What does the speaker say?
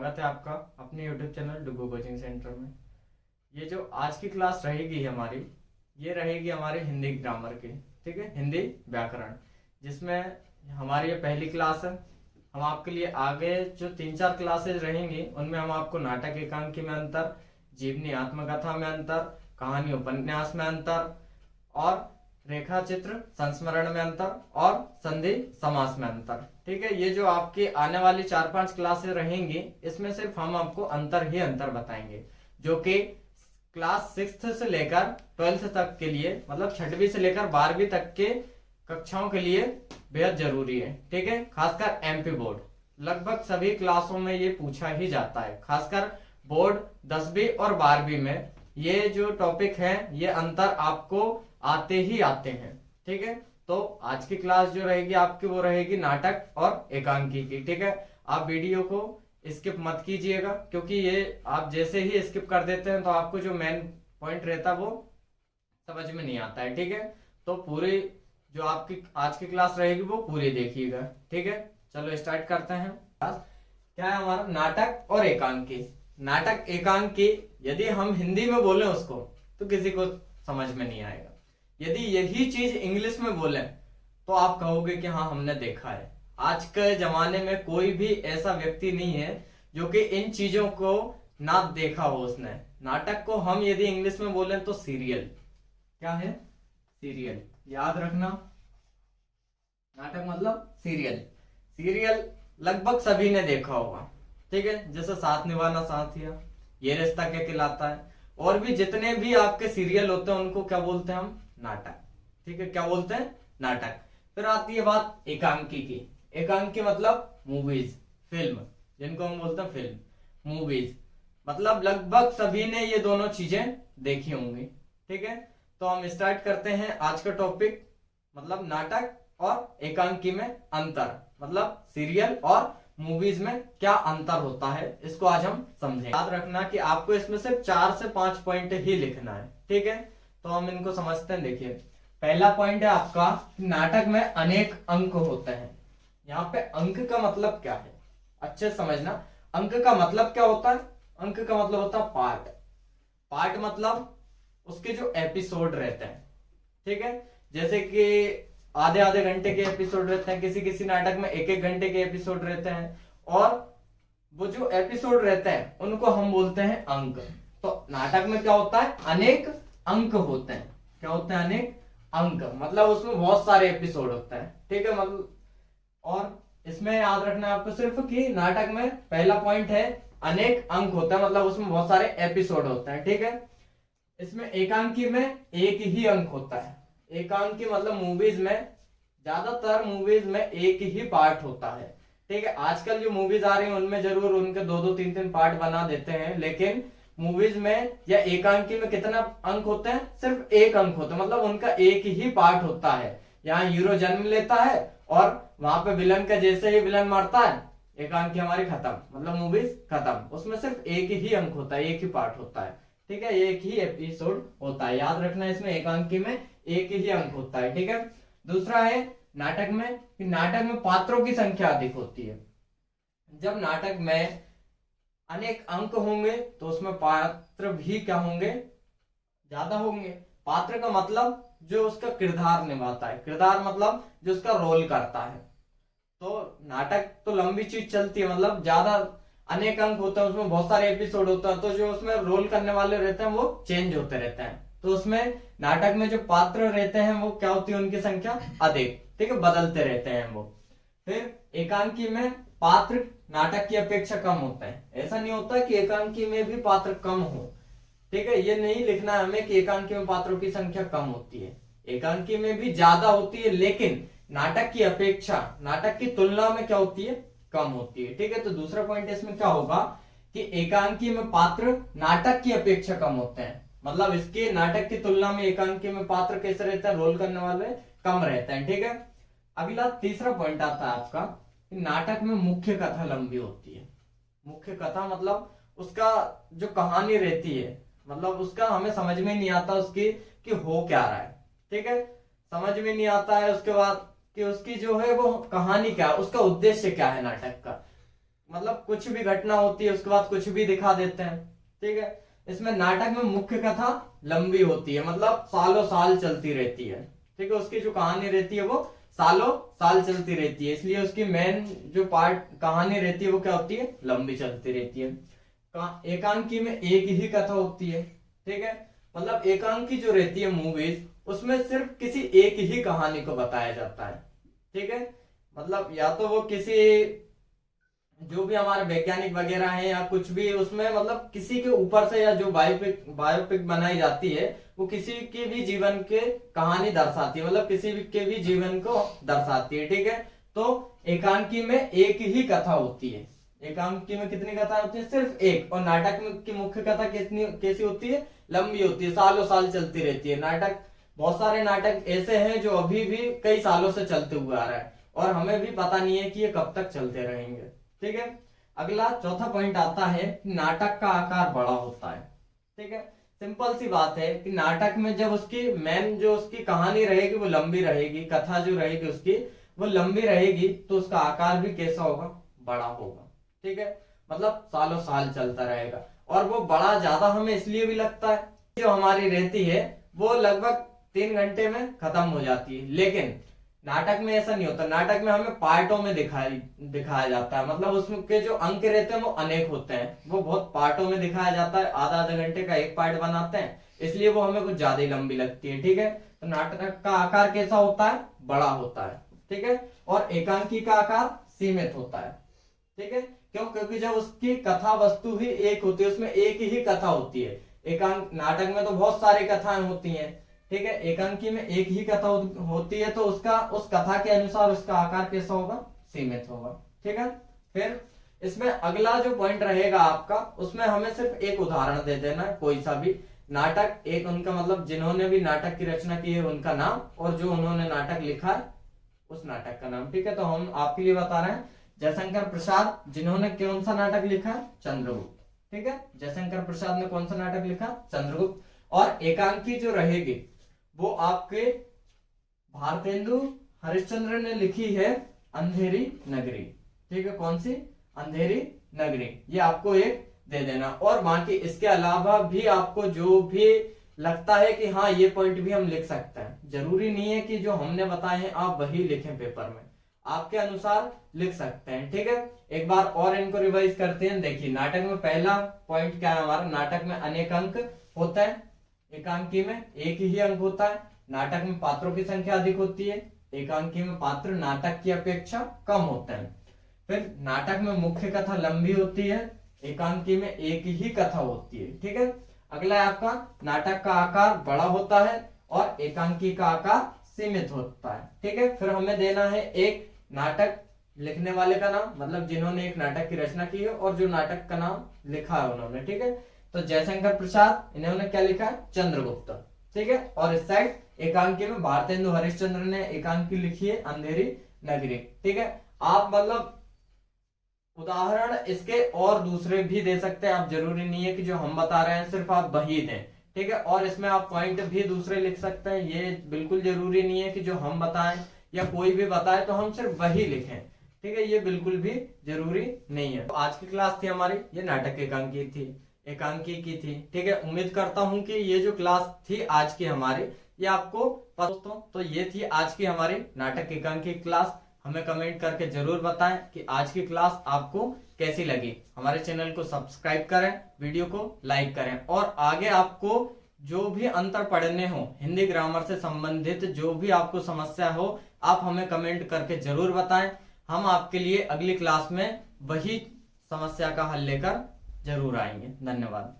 स्वागत है आपका अपने यूट्यूब चैनल डुगो कोचिंग सेंटर में। ये जो आज की क्लास रहेगी हमारी, ये रहेगी हमारे हिंदी ग्रामर की, ठीक है, हिंदी व्याकरण, जिसमें हमारी ये पहली क्लास है। हम आपके लिए आगे जो 3-4 क्लासेज रहेंगी उनमें हम आपको नाटक एकांकी में अंतर, जीवनी आत्मकथा में अंतर, कहानी उपन्यास में अंतर और रेखा चित्र संस्मरण में अंतर और संधि समास में अंतर, ठीक है। ये जो आपकी आने वाली 4-5 क्लासेस रहेंगी, इसमें सिर्फ हम आपको अंतर ही अंतर बताएंगे, जो कि क्लास 6th से लेकर 12th तक के लिए, मतलब 6वीं से लेकर 12वीं तक के कक्षाओं के लिए बेहद जरूरी है, ठीक है। खासकर एमपी बोर्ड, लगभग सभी क्लासों में ये पूछा ही जाता है। खासकर बोर्ड 10वीं और 12वीं में ये जो टॉपिक है, ये अंतर आपको आते ही आते हैं, ठीक है। तो आज की क्लास जो रहेगी आपकी, वो रहेगी नाटक और एकांकी की, ठीक है। आप वीडियो को स्किप मत कीजिएगा, क्योंकि ये आप जैसे ही स्किप कर देते हैं तो आपको जो मेन पॉइंट रहता है वो समझ में नहीं आता है, ठीक है। तो पूरी जो आपकी आज की क्लास रहेगी वो पूरी देखिएगा, ठीक है। चलो स्टार्ट करते हैं। क्या है हमारा नाटक और एकांकी। नाटक एकांकी यदि हम हिंदी में बोले उसको तो किसी को समझ में नहीं आएगा। यदि यही चीज इंग्लिश में बोले तो आप कहोगे कि हाँ हमने देखा है। आज के जमाने में कोई भी ऐसा व्यक्ति नहीं है जो कि इन चीजों को ना देखा हो उसने। नाटक को हम यदि इंग्लिश में बोले तो सीरियल, क्या है, सीरियल, याद रखना। नाटक मतलब सीरियल। सीरियल लगभग सभी ने देखा होगा, ठीक है। जैसे साथ निभाना साथिया, ये रिश्ता क्या कहलाता है, और भी जितने भी आपके सीरियल होते हैं उनको क्या बोलते हैं हम, नाटक, ठीक है। क्या बोलते हैं, नाटक। फिर आती है बात एकांकी की। एकांकी मतलब मूवीज, फिल्म, जिनको हम बोलते हैं फिल्म, मूवीज, मतलब लगभग सभी ने ये दोनों चीजें देखी होंगी, ठीक है। तो हम स्टार्ट करते हैं आज का टॉपिक, मतलब नाटक और एकांकी में अंतर, मतलब सीरियल और मूवीज में क्या अंतर होता है, इसको आज हम समझेंगे। याद रखना कि आपको इसमें सिर्फ 4 से 5 पॉइंट ही लिखना है, ठीक है। तो हम इनको समझते हैं। देखिए, पहला पॉइंट है आपका, नाटक में अनेक अंक होते हैं। यहाँ पे अंक का मतलब क्या है, अच्छे समझना। अंक का मतलब क्या होता है, अंक का मतलब होता है पार्ट। पार्ट मतलब उसके जो एपिसोड रहते हैं, ठीक है। जैसे कि आधे आधे घंटे के एपिसोड रहते हैं, किसी किसी नाटक में 1-1 घंटे के एपिसोड रहते हैं, और वो जो एपिसोड रहते हैं उनको हम बोलते हैं अंक। तो नाटक में क्या होता है, अनेक अंक होते हैं। क्या होते हैं, अनेक अंक, मतलब उसमें बहुत सारे एपिसोड होते हैं, ठीक है। मतलब और इसमें याद रखना है आपको सिर्फ कि नाटक में पहला पॉइंट है अनेक अंक होता है, मतलब उसमें बहुत सारे एपिसोड होते हैं, ठीक है। इसमें एकांकी में एक ही अंक होता है। एकांकी मतलब मूवीज में, ज्यादातर मूवीज में एक ही पार्ट होता है, ठीक है। आजकल जो मूवीज आ रही हैं उनमें जरूर उनके 2-2, 3-3 पार्ट बना देते हैं, लेकिन मूवीज में या एकांकी में कितना अंक होते हैं, सिर्फ एक अंक होता है, मतलब उनका एक ही पार्ट होता है। यहाँ हीरो जन्म लेता है और वहां पे विलन का जैसे ही विलन मारता है, एकांकी हमारी खत्म, मतलब मूवीज खत्म। उसमें सिर्फ एक ही अंक होता है, एक ही पार्ट होता है, ठीक है, एक ही एपिसोड होता है। याद रखना, इसमें एकांकी में एक ही अंक होता है, ठीक है। दूसरा है नाटक में, कि नाटक में पात्रों की संख्या अधिक होती है। जब नाटक में अनेक अंक होंगे तो उसमें पात्र भी क्या होंगे, ज्यादा होंगे। पात्र का मतलब जो उसका किरदार निभाता है, किरदार मतलब जो उसका रोल करता है। तो नाटक तो लंबी चीज चलती है, मतलब ज्यादा अनेक अंक होते हैं, उसमें बहुत सारे एपिसोड होते हैं, तो जो उसमें रोल करने वाले रहते हैं वो चेंज होते रहते हैं। तो उसमें नाटक में जो पात्र रहते हैं वो क्या होती है, उनकी संख्या अधिक, ठीक है, बदलते रहते हैं वो। फिर एकांकी में पात्र नाटक की अपेक्षा कम होता है। ऐसा नहीं होता कि एकांकी में भी पात्र कम हो, ठीक है, ये नहीं लिखना है हमें कि एकांकी में पात्रों की संख्या कम होती है। एकांकी में भी ज्यादा होती है, लेकिन नाटक की अपेक्षा, नाटक की तुलना में क्या होती है, कम होती है, ठीक है। तो दूसरा पॉइंट इसमें क्या होगा कि एकांकी में पात्र नाटक की अपेक्षा कम होते हैं, मतलब इसके नाटक की तुलना में एकांकी में पात्र कैसे रहते हैं, रोल करने वाले कम रहते हैं, ठीक है। अगला तीसरा पॉइंट आता है आपका, नाटक में मुख्य कथा लंबी होती है। मुख्य कथा मतलब उसका जो कहानी रहती है, मतलब उसका हमें समझ में नहीं आता उसकी कि हो क्या रहा है, ठीक है, समझ में नहीं आता है। उसके बाद कि उसकी जो है वो कहानी क्या है, उसका उद्देश्य क्या है नाटक का, मतलब कुछ भी घटना होती है उसके बाद कुछ भी दिखा देते हैं, ठीक है। इसमें नाटक में मुख्य कथा लंबी होती है, मतलब सालों साल चलती रहती है, ठीक है। उसकी जो कहानी रहती है वो सालों साल चलती रहती है, इसलिए उसकी मेन जो पार्ट कहानी रहती है वो क्या होती है, लंबी चलती रहती है। एकांकी में एक ही कथा होती है, ठीक है। मतलब एकांकी जो रहती है मूवीज, उसमें सिर्फ किसी एक ही कहानी को बताया जाता है, ठीक है। मतलब या तो वो किसी जो भी हमारे वैज्ञानिक वगैरह हैं या कुछ भी, उसमें मतलब किसी के ऊपर से या जो बायोपिक बनाई जाती है वो किसी के भी जीवन के कहानी दर्शाती है, मतलब किसी के भी जीवन को दर्शाती है, ठीक है। तो एकांकी में एक ही कथा होती है, एकांकी में कितनी कथा होती है, सिर्फ एक। और नाटक में की मुख्य कथा कितनी कैसी होती है, लंबी होती है, सालों साल चलती रहती है। नाटक, बहुत सारे नाटक ऐसे हैं जो अभी भी कई सालों से चलते हुए आ रहा है और हमें भी पता नहीं है कि ये कब तक चलते रहेंगे, ठीक है। अगला चौथा पॉइंट आता है कि नाटक का आकार बड़ा होता है, ठीक है। सिंपल सी बात है कि नाटक में जब उसकी मेन जो उसकी कहानी रहेगी वो लंबी रहेगी, कथा जो रहेगी उसकी वो लंबी रहेगी, तो उसका आकार भी कैसा होगा, बड़ा होगा, ठीक है। मतलब सालों साल चलता रहेगा। और वो बड़ा ज्यादा हमें इसलिए भी लगता है, जो हमारी रहती है वो लगभग 3 घंटे में खत्म हो जाती है, लेकिन नाटक में ऐसा नहीं होता। नाटक में हमें पार्टों में दिखाया जाता है, मतलब उसके जो अंक रहते हैं वो अनेक होते हैं, वो बहुत पार्टों में दिखाया जाता है। आधा आधा घंटे का एक पार्ट बनाते हैं, इसलिए वो हमें कुछ ज्यादा ही लंबी लगती है, ठीक है। तो नाटक का आकार कैसा होता है, बड़ा होता है, ठीक है। और एकांकी का आकार सीमित होता है, ठीक है। क्यों, क्योंकि जब उसकी कथा वस्तु ही एक होती है, उसमें एक ही कथा होती है। एकांक नाटक में तो बहुत सारी कथाएं होती हैं, ठीक है। एकांकी में एक ही कथा होती है, तो उसका उस कथा के अनुसार उसका आकार कैसा होगा, सीमित होगा, ठीक है। फिर इसमें अगला जो पॉइंट रहेगा आपका, उसमें हमें सिर्फ एक उदाहरण दे देना है, कोई सा भी नाटक, एक उनका मतलब जिन्होंने भी नाटक की रचना की है उनका नाम, और जो उन्होंने नाटक लिखा है उस नाटक का नाम, ठीक है। तो हम आपके लिए बता रहे हैं जयशंकर प्रसाद, जिन्होंने कौन सा नाटक लिखा, चंद्रगुप्त, ठीक है। जयशंकर प्रसाद ने कौन सा नाटक लिखा, चंद्रगुप्त। और एकांकी जो रहेगी वो आपके भारतेंदु हरिश्चंद्र ने लिखी है, अंधेरी नगरी, ठीक है। कौन सी, अंधेरी नगरी, ये आपको एक दे देना। और बाकी इसके अलावा भी आपको जो भी लगता है कि हाँ ये पॉइंट भी हम लिख सकते हैं, जरूरी नहीं है कि जो हमने बताए हैं आप वही लिखें पेपर में, आपके अनुसार लिख सकते हैं, ठीक है। एक बार और इनको रिवाइज करते हैं। देखिए नाटक में पहला पॉइंट क्या है हमारा, नाटक में अनेक अंक होता है, एकांकी में एक ही अंक होता है। नाटक में पात्रों की संख्या अधिक होती है, एकांकी में पात्र नाटक की अपेक्षा कम होते हैं। फिर नाटक में मुख्य कथा लंबी होती है, एकांकी में एक ही कथा होती है, ठीक है। अगला है आपका, नाटक का आकार बड़ा होता है और एकांकी का आकार सीमित होता है, ठीक है। फिर हमें देना है एक नाटक लिखने वाले का नाम, मतलब जिन्होंने एक नाटक की रचना की है और जो नाटक का नाम लिखा है उन्होंने, ठीक है। तो जयशंकर प्रसाद, इन्होंने क्या लिखा है, चंद्रगुप्त, ठीक है। और इस साइड एकांकी में भारतेंदु हरिश्चंद्र ने एकांकी लिखी है, अंधेरी नगरी, ठीक है। आप मतलब उदाहरण इसके और दूसरे भी दे सकते हैं, आप जरूरी नहीं है कि जो हम बता रहे हैं सिर्फ आप वही दें, ठीक है। और इसमें आप पॉइंट भी दूसरे लिख सकते हैं, ये बिल्कुल जरूरी नहीं है कि जो हम बताएं या कोई भी बताए तो हम सिर्फ वही लिखें, ठीक है, ये बिल्कुल भी जरूरी नहीं है। तो आज की क्लास थी हमारी, ये नाटक एकांकी की थी, ठीक है। उम्मीद करता हूं कि ये जो क्लास थी आज की हमारी, ये आपको दोस्तों, तो ये थी आज की हमारी नाटक एकांकी क्लास। हमें कमेंट करके जरूर बताएं कि आज की क्लास आपको कैसी लगी। हमारे चैनल को सब्सक्राइब करें, वीडियो को लाइक करें, और आगे आपको जो भी अंतर पढ़ने हो, हिंदी ग्रामर से संबंधित जो भी आपको समस्या हो, आप हमें कमेंट करके जरूर बताएं। हम आपके लिए अगली क्लास में वही समस्या का हल लेकर जरूर आएंगे। धन्यवाद।